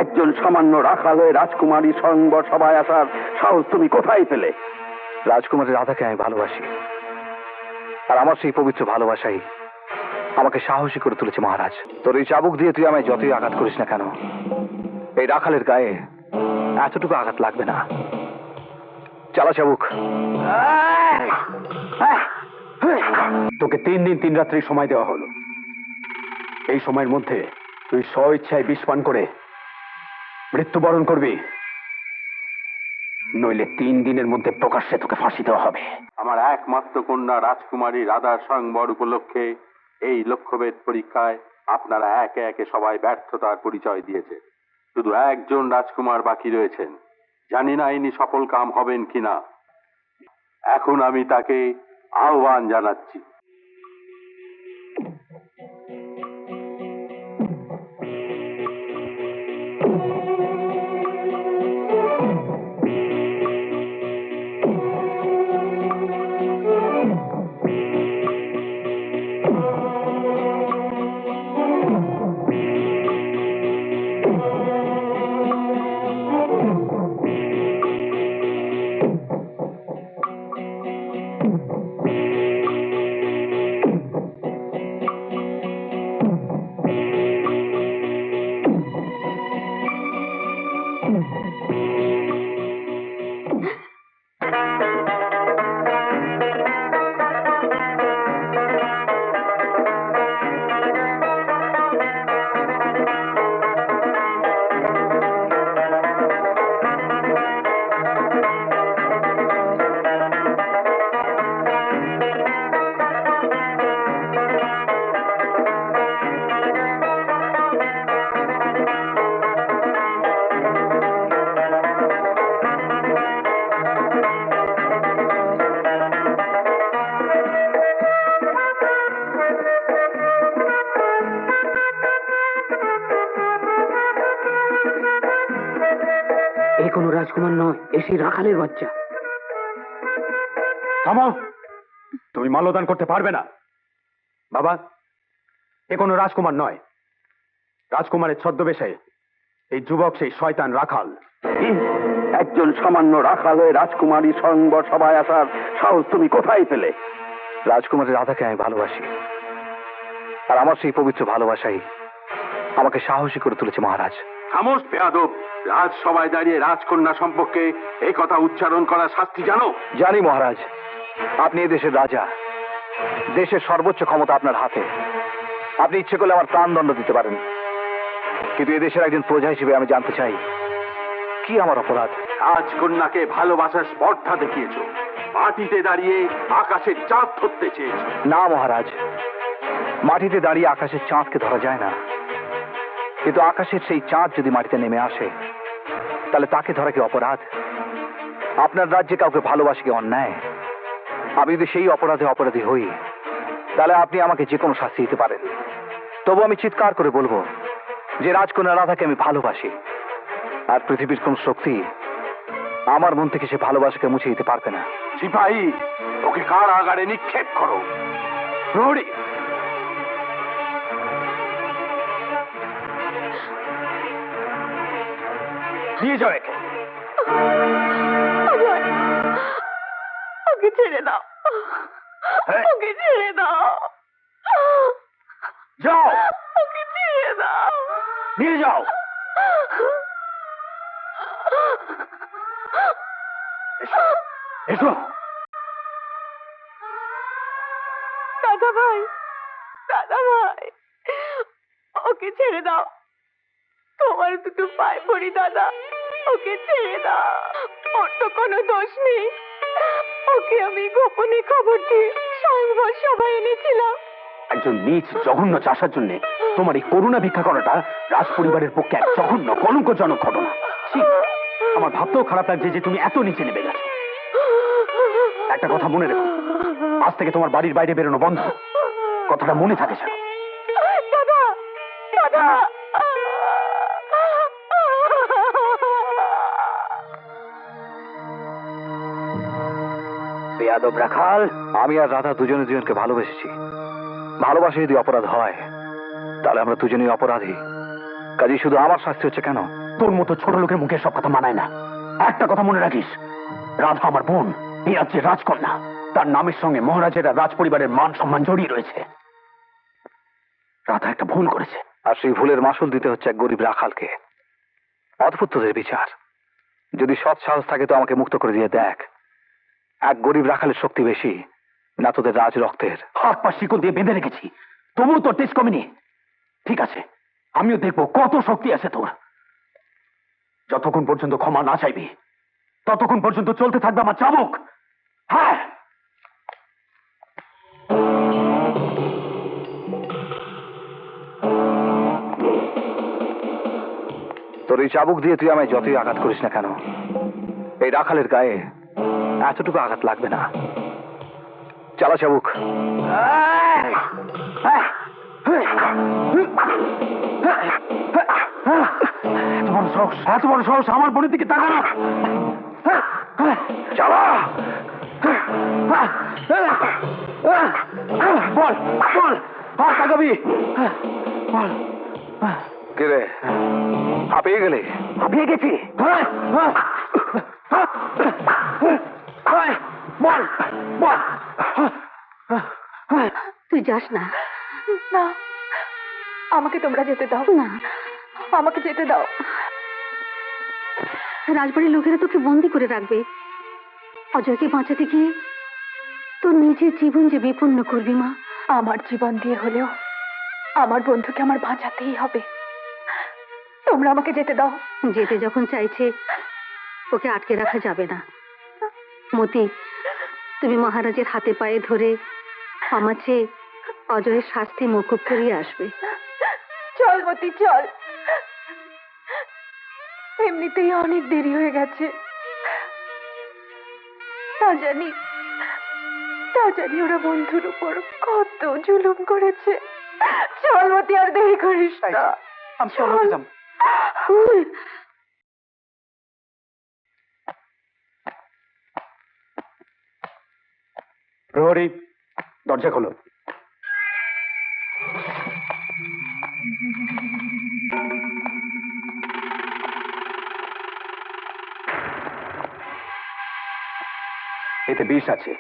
একজন সামান্য রাখাল হয়ে রাজকুমারী স্বয়ংবর সভায় আসার সাহস তুমি কোথায় পেলে? রাজকুমারী রাধাকে আমি ভালোবাসি, আর আমার সেই পবিত্র ভালোবাসাই আমাকে সাহসী করে তুলেছে মহারাজ। তোর এই চাবুক দিয়ে তুই আমায় যতই আঘাত করিস না কেন, এই রাখালের গায়ে এতটুকু আঘাত লাগবে না। চালা চাবুক। তোকে 3 দিন 3 রাত্রি সময় দেওয়া হলো। এই সময়ের মধ্যে তুই স্বইচ্ছায় বিষ পান করে মৃত্যুবরণ করবি, নইলে 3 দিনের মধ্যে প্রকাশ্যে তোকে ফাঁসি দেওয়া হবে। আমার একমাত্র কন্যা রাজকুমারী রাধার স্বয়ংবর উপলক্ষে এই লক্ষ্যভেদ পরীক্ষায় আপনারা একে একে সবাই ব্যর্থতার পরিচয় দিয়েছে। শুধু একজন রাজকুমার বাকি রয়েছেন। জানি না ইনি সফল কাম হবেন কিনা। এখন আমি তাকে আহ্বান জানাচ্ছি। এই কোনো রাজকুমার নয়, এসে রাখালের বাচ্চা। থামো, তুমি মাল্যদান করতে পারবে না। বাবা, এ কোনো রাজকুমার নয়। রাজকুমারের ছদ্মবেশে এই যুবক সেই শয়তান রাখাল। একজন সামান্য রাখাল হয়ে রাজকুমারী স্বয়ংবর সভায় আসার সাহস তুমি কোথায় পেলে? রাজকুমারী রাধাকে আমি ভালোবাসি, আর আমার সেই পবিত্র ভালোবাসাই আমাকে সাহসী করে তুলেছে মহারাজ। খামোশ বেয়াদব! রাজসভায় দাঁড়িয়ে রাজকন্যা সম্পর্কে এই কথা উচ্চারণ করা শাস্তি জানো? জানি মহারাজ, আপনি এই দেশের রাজা, দেশের সর্বোচ্চ ক্ষমতা আপনার হাতে। আপনি ইচ্ছে করলে আমার প্রাণদণ্ড দিতে পারেন, কিন্তু এই দেশের একজন প্রজা হিসেবে আমি জানতে চাই কি আমার অপরাধ। রাজকন্যাকে ভালোবাসার স্পর্ধা দেখিয়েছ, মাটিতে দাঁড়িয়ে আকাশের চাঁদ ধরতে চেয়েছ। না মহারাজ, মাটিতে দাঁড়িয়ে আকাশের চাঁদকে ধরা যায় না, কিন্তু আকাশের সেই চাঁদ যদি মাটিতে নেমে আসে তাহলে তাকে ধরা কি অপরাধ? আপনার রাজ্যে কাউকে ভালোবাসি কি অন্যায়? আমি যদি সেই অপরাধে অপরাধী হই তাহলে আপনি আমাকে যে কোনো শাস্তি দিতে পারেন, তবু আমি চিৎকার করে বলবো যে রাজকন্যা রাধাকে আমি ভালোবাসি, আর পৃথিবীর কোন শক্তি আমার মন থেকে সে ভালোবাসাকে মুছে দিতে পারবে না। সিপাহী, ওকে কারাগারে নিক্ষেপ করো। প্রহরী, নিয়ে যাও একে। ওকে ছেড়ে দাও, ওকে ছেড়ে দাও, যাও, ওকে ছেড়ে দাও, নিয়ে যাও। এসো। দাদা ভাই, দাদা ভাই, ওকে ছেড়ে দাও। তোমার দুটো পায়ে পড়ি দাদা, ওকে ছেড়ে দাও। ওর তো কোনো দোষ নেই। ওকে আমি গোপনে খবর দিয়ে স্বয়ংবর সভায় এনেছিলাম। একজন নীচ জঘন্য চাষার জন্য তোমার এই করুণা ভিক্ষা করাটা রাজ পরিবারের পক্ষে এক জঘন্য কলঙ্কজনক ঘটনা। আমার ভাবতেও খারাপ লাগছে যে তুমি এত নিচে নেমে গেছো। একটা কথা মনে রেখো, আজ থেকে তোমার বাড়ির বাইরে বেরোনো বন্ধ। কথাটা মনে থাকে যেন। দাদা, দাদা, বেয়াদব রাখাল, আমি আর রাধা দুজনে দুজনকে ভালোবেসেছি। ভালোবাসা যদি অপরাধ হয় তাহলে আমরা দুজনেই অপরাধী, কাজে শুধু আমার শাস্তি হচ্ছে কেন? তোর মতো ছোট লোকের মুখে সব কথা মানায় না। একটা কথা মনে রাখিস, রাধা আমার বোন, এই রাজ্যের রাজকন্যা। তার নামের সঙ্গে মহারাজের আর রাজ পরিবারের মান সম্মান জড়িয়ে রয়েছে। রাধা একটা ভুল করেছে, আর সেই ভুলের মাসুল দিতে হচ্ছে এক গরিব রাখালকে। অদ্ভুত তোদের বিচার। যদি সৎ সাহস থাকে তো আমাকে মুক্ত করে দিয়ে দেখ। এক গরিব রাখালের শক্তি বেশি না তোদের রাজ রক্তের? হাত পা শিকল দিয়ে বেঁধে রেখেছি, তবুও তোর তেজ কমেনি। ঠিক আছে, আমিও দেখবো কত শক্তি আছে তোর। যতক্ষণ পর্যন্ত ক্ষমা না চাইবি ততক্ষণ পর্যন্ত চলতে থাকবে আমার চাবুক। হ্যাঁ, তোর এই চাবুক দিয়ে তুই আমায় যতই আঘাত করিস না কেন, এই রাখালের গায়ে এতটুকু আঘাত লাগবে না। চালা চাবুক। এত বড় সাহস আমার বোনের দিকে তাকানো। চালা। বল বল, হাত তাকাবি। বল। কে রে, হাঁপিয়ে গেলে? হাঁপিয়ে গেছি। বল বল। তুই যাস না। না, আমাকে তোমরা যেতে দাও না, আমাকে যেতে দাও। রাজবাড়ির লোকেরা তোকে বন্দি করে রাখবে। অজয়কে বাঁচাতে গিয়ে তোর নিজের জীবন যে বিপন্ন করবি মা। আমার জীবন দিয়ে হলেও আমার বন্ধুকে আমার বাঁচাতেই হবে। তোমরা আমাকে যেতে দাও। যেতে যখন চাইছে ওকে আটকে রাখা যাবে না। মতি, তুমি মহারাজের হাতে পায়ে ধরে আমার চেয়ে অজয়ের শাস্তি মকুব করিয়ে আসবে। চল মতি, চল। এমনিতেই অনেক দেরি হয়ে গেছে। তা জানি ওরা বন্ধুর উপর কত জুলুম করেছে। চল মতি, আর দেরি করিস না। আমি চলো যাম। প্রহরী, দরজা খোলো। এতে বিষ আছে।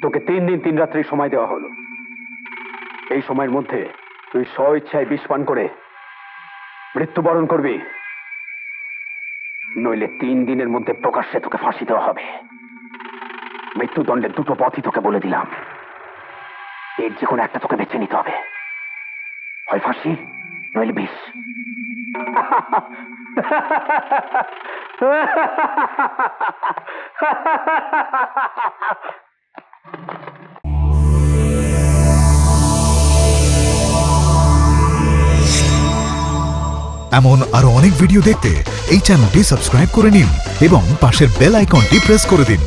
তোকে 3 দিন 3 রাত্রি সময় দেওয়া হলো। এই সময়ের মধ্যে তুই স্বইচ্ছায় বিষ পান করে মৃত্যুবরণ করবি, নইলে 3 দিনের মধ্যে প্রকাশ্যে তোকে ফাঁসি দেওয়া হবে। মৃত্যুদণ্ডের 2টো পথই তোকে বলে দিলাম, এর যে কোনো একটা তোকে বেছে নিতে হবে, হয় ফাঁসি নইলে বিষ। এমন আরো অনেক ভিডিও দেখতে এই চ্যানেলটি সাবস্ক্রাইব করে নিন এবং পাশের বেল আইকনটি প্রেস করে দিন।